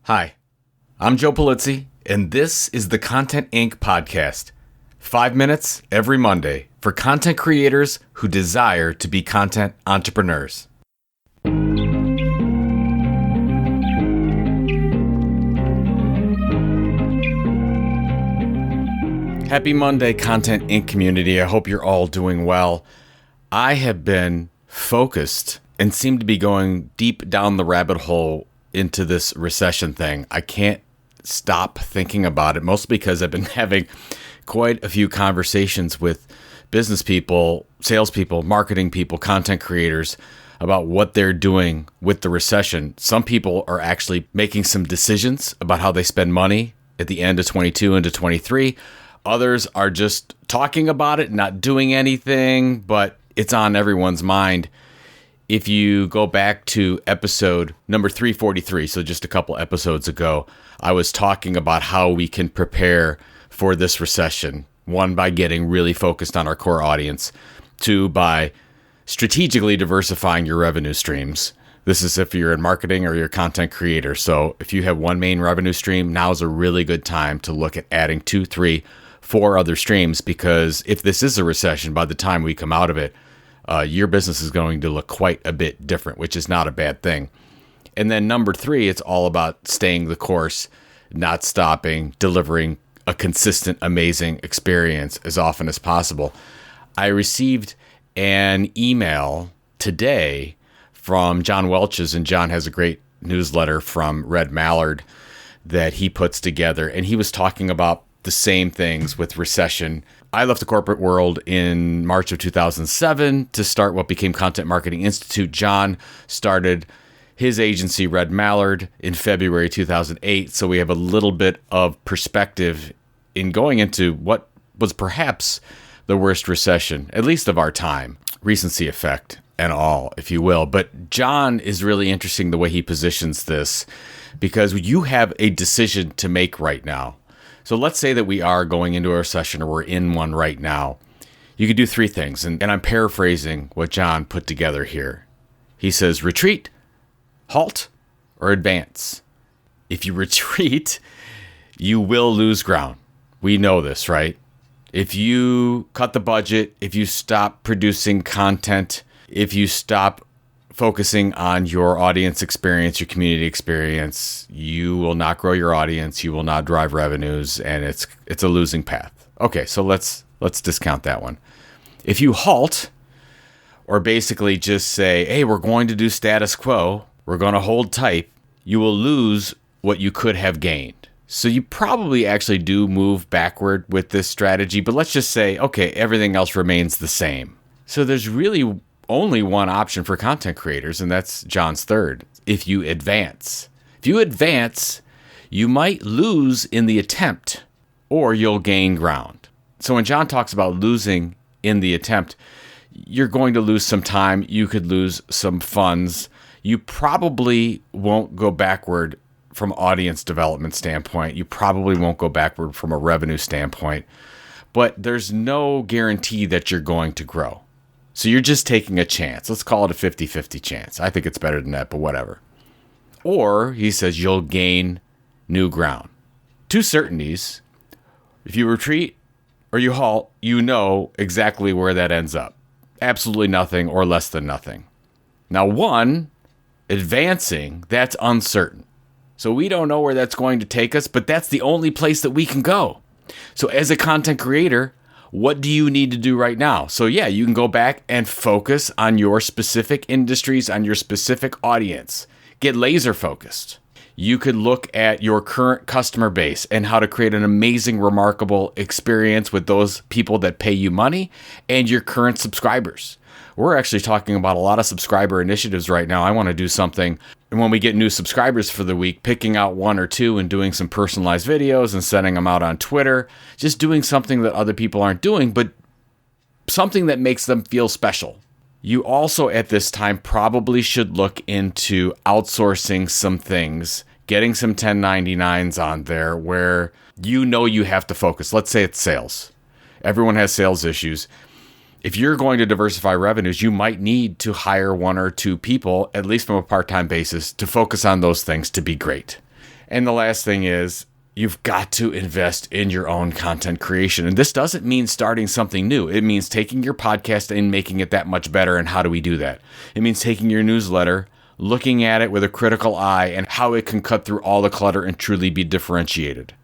Hi, I'm Joe Polizzi, and this is the Content Inc. podcast. 5 minutes every Monday for content creators who desire to be content entrepreneurs. Happy Monday, Content Inc. community. I hope you're all doing well. I have been focused and seem to be going deep down the rabbit hole into this recession thing. I can't stop thinking about it, mostly because I've been having quite a few conversations with business people, salespeople, marketing people, content creators about what they're doing with the recession. Some people are actually making some decisions about how they spend money at the end of 22 into 23. Others are just talking about it, not doing anything, but it's on everyone's mind. If you go back to episode number 343, so just a couple episodes ago, I was talking about how we can prepare for this recession. One, by getting really focused on our core audience. Two, by strategically diversifying your revenue streams. This is if you're in marketing or you're a content creator. So if you have one main revenue stream, now is a really good time to look at adding 2, 3, 4 other streams, because if this is a recession, by the time we come out of it, your business is going to look quite a bit different, which is not a bad thing. And then number 3, it's all about staying the course, not stopping, delivering a consistent, amazing experience as often as possible. I received an email today from John Welch's, and John has a great newsletter from Red Mallard that he puts together, and he was talking about the same things with recession. I left the corporate world in March of 2007 to start what became Content Marketing Institute. John started his agency, Red Mallard, in February 2008. So we have a little bit of perspective in going into what was perhaps the worst recession, at least of our time. Recency effect and all, if you will. But John is really interesting the way he positions this, because you have a decision to make right now. So let's say that we are going into a recession, or we're in one right now. You could do 3 things, and I'm paraphrasing what John put together here. He says, retreat, halt, or advance. If you retreat, you will lose ground. We know this, right? If you cut the budget, if you stop producing content, if you stop focusing on your audience experience, your community experience, you will not grow your audience, you will not drive revenues, and it's a losing path. Okay, so let's discount that one. If you halt, or basically just say, hey, we're going to do status quo, we're going to hold tight, you will lose what you could have gained. So you probably actually do move backward with this strategy, but let's just say, okay, everything else remains the same. So there's really only one option for content creators, and that's John's third. If you advance. If you advance, you might lose in the attempt, or you'll gain ground. So when John talks about losing in the attempt, you're going to lose some time. You could lose some funds. You probably won't go backward from audience development standpoint. You probably won't go backward from a revenue standpoint, but there's no guarantee that you're going to grow. So you're just taking a chance. Let's call it a 50-50 chance. I think it's better than that, but whatever. Or he says you'll gain new ground. 2 certainties. If you retreat or you halt, you know exactly where that ends up. Absolutely nothing, or less than nothing. Now, 1, advancing, that's uncertain. So we don't know where that's going to take us, but that's the only place that we can go. So as a content creator, what do you need to do right now? So yeah, you can go back and focus on your specific industries, on your specific audience. Get laser focused. You could look at your current customer base and how to create an amazing, remarkable experience with those people that pay you money and your current subscribers. We're actually talking about a lot of subscriber initiatives right now. I want to do something, and when we get new subscribers for the week, picking out 1 or 2 and doing some personalized videos and sending them out on Twitter, just doing something that other people aren't doing, but something that makes them feel special. You also at this time probably should look into outsourcing some things, getting some 1099s on there where you know you have to focus. Let's say it's sales. Everyone has sales issues. If you're going to diversify revenues, you might need to hire 1 or 2 people, at least from a part-time basis, to focus on those things to be great. And the last thing is, you've got to invest in your own content creation. And this doesn't mean starting something new. It means taking your podcast and making it that much better. And how do we do that? It means taking your newsletter, looking at it with a critical eye, and how it can cut through all the clutter and truly be differentiated.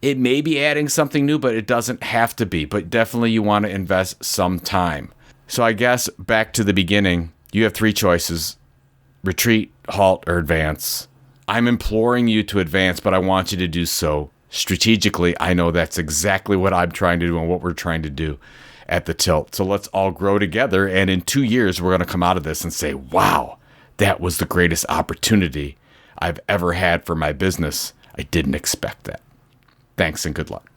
It may be adding something new, but it doesn't have to be. But definitely you want to invest some time. So I guess back to the beginning, you have 3 choices: retreat, halt, or advance. I'm imploring you to advance, but I want you to do so strategically. I know that's exactly what I'm trying to do and what we're trying to do at the Tilt. So let's all grow together. And in 2 years, we're going to come out of this and say, wow, that was the greatest opportunity I've ever had for my business. I didn't expect that. Thanks and good luck.